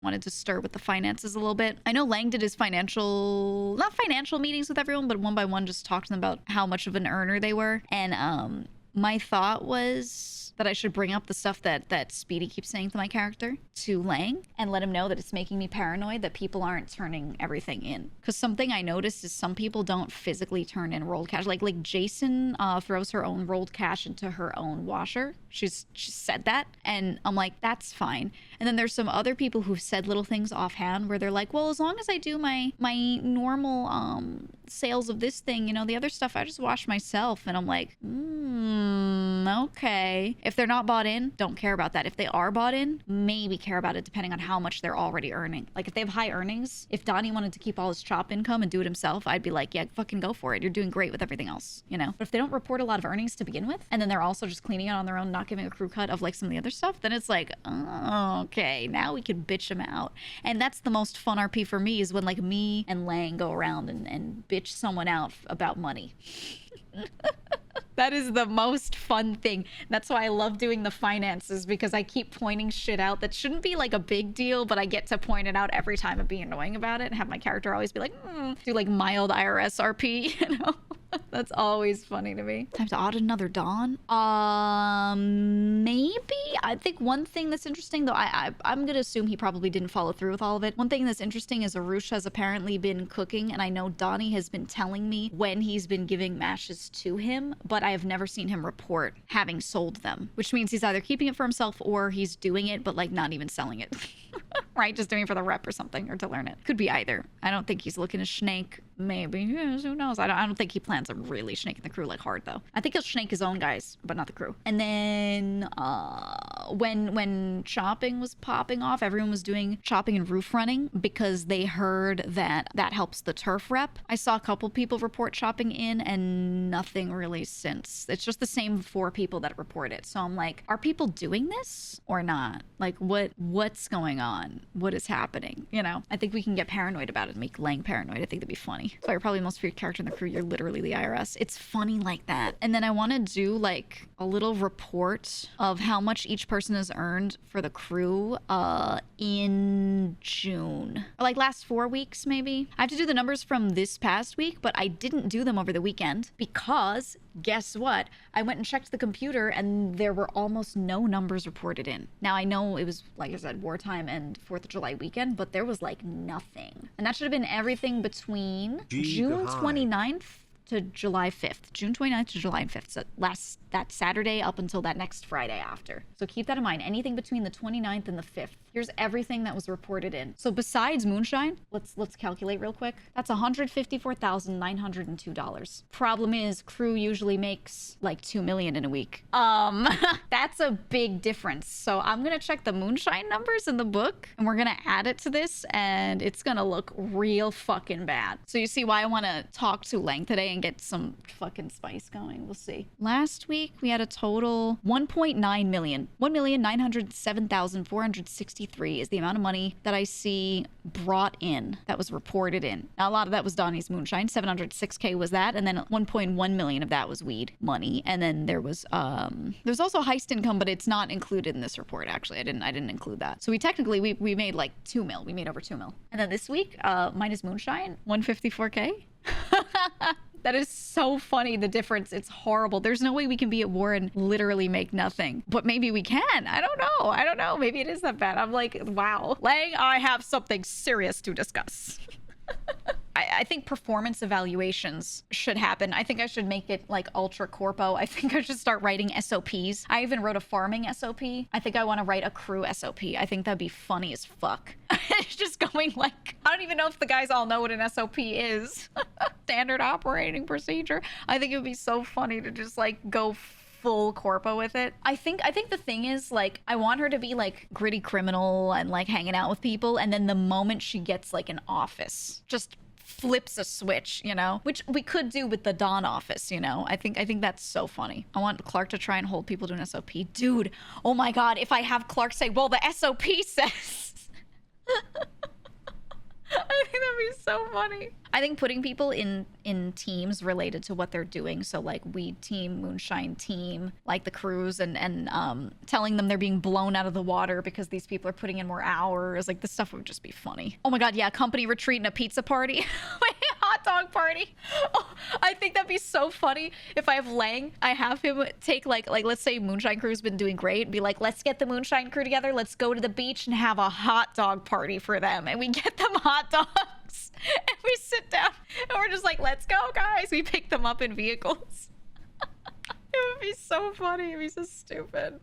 wanted to stir with the finances a little bit. I know Lang did his not financial meetings with everyone, but one by one just talked to them about how much of an earner they were. And my thought was that I should bring up the stuff that Speedy keeps saying to my character to Lang and let him know that it's making me paranoid that people aren't turning everything in. Because something I noticed is some people don't physically turn in rolled cash. Like Jason throws her own rolled cash into her own washer. She said that, and I'm like, that's fine. And then there's some other people who've said little things offhand where they're like, well, as long as I do my normal sales of this thing, you know, the other stuff I just wash myself. And I'm like, okay. If they're not bought in, don't care about that. If they are bought in, maybe care about it depending on how much they're already earning. Like if they have high earnings, if Donnie wanted to keep all his chop income and do it himself, I'd be like, yeah, fucking go for it. You're doing great with everything else, you know? But if they don't report a lot of earnings to begin with, and then they're also just cleaning it on their own, not giving a crew cut of like some of the other stuff, then it's like, oh, okay, now we can bitch them out. And that's the most fun RP for me, is when like me and Lang go around and bitch someone out about money. That is the most fun thing. That's why I love doing the finances, because I keep pointing shit out that shouldn't be like a big deal, but I get to point it out every time and be annoying about it and have my character always be like, do like mild IRS RP, you know? That's always funny to me. Time to audit another Dawn? Maybe? I think one thing that's interesting, though, I'm gonna assume he probably didn't follow through with all of it. One thing that's interesting is Arush has apparently been cooking, and I know Donnie has been telling me when he's been giving mashes to him, but I have never seen him report having sold them, which means he's either keeping it for himself or he's doing it, but like not even selling it. Right? Just doing it for the rep or something, or to learn it. Could be either. I don't think he's looking to snake. Maybe. Yes, who knows? I don't think he plans on really snaking the crew like hard, though. I think he'll snake his own guys, but not the crew. And then when chopping was popping off, everyone was doing chopping and roof running because they heard that helps the turf rep. I saw a couple people report chopping in and nothing really since. It's just the same 4 people that report it. So I'm like, are people doing this or not? Like what's going on? What is happening? You know, I think we can get paranoid about it and make Lang paranoid. I think that'd be funny. So you're probably the most feared character in the crew. You're literally the IRS. It's funny like that. And then I want to do like a little report of how much each person has earned for the crew in June. Or like last 4 weeks, maybe. I have to do the numbers from this past week, but I didn't do them over the weekend because guess what? I went and checked the computer and there were almost no numbers reported in. Now I know it was, like I said, wartime and 4th of July weekend, but there was like nothing. And that should have been everything between June 29th to July 5th. June 29th to July 5th. So that Saturday up until that next Friday after. So keep that in mind. Anything between the 29th and the 5th. Here's everything that was reported in. So besides Moonshine, let's calculate real quick. That's $154,902. Problem is, crew usually makes like 2 million in a week. That's a big difference. So I'm gonna check the Moonshine numbers in the book and we're gonna add it to this and it's gonna look real fucking bad. So you see why I wanna talk to Lang today and get some fucking spice going. We'll see. Last week we had a total 1.9 million. 1,907,463 is the amount of money that I see brought in, that was reported in. Now, a lot of that was Donnie's Moonshine. 706K was that, and then 1.1 million of that was weed money. And then there's also heist income, but it's not included in this report. Actually, I didn't include that. So we technically we made like 2 mil. We made over 2 mil. And then this week, minus Moonshine, 154K. That is so funny, the difference. It's horrible. There's no way we can be at war and literally make nothing. But maybe we can. I don't know. Maybe it is that bad. I'm like, wow. Lang, I have something serious to discuss. I think performance evaluations should happen. I think I should make it like ultra corpo. I think I should start writing SOPs. I even wrote a farming SOP. I think I want to write a crew SOP. I think that'd be funny as fuck. It's just going like, I don't even know if the guys all know what an SOP is. Standard operating procedure. I think it would be so funny to just like go full corpo with it. I think the thing is, like, I want her to be like gritty criminal and like hanging out with people, and then the moment she gets like an office, just flips a switch, you know, which we could do with the Dawn office, you know. I think that's so funny. I want Clark to try and hold people to an SOP. Dude, oh my god, if I have Clark say, well, the SOP says I think that'd be so so funny. I think putting people in teams related to what they're doing, so like weed team, moonshine team, like the crews, and telling them they're being blown out of the water because these people are putting in more hours, like this stuff would just be funny. Oh my god, yeah, company retreat and a pizza party. Hot dog party. Oh, I think that'd be so funny if I have Lang, I have him take like let's say Moonshine Crew's been doing great, and be like, let's get the Moonshine Crew together, let's go to the beach and have a hot dog party for them, and we get them hot dogs and we sit down and we're just like, let's go guys. We pick them up in vehicles. It would be so funny. It'd be so stupid.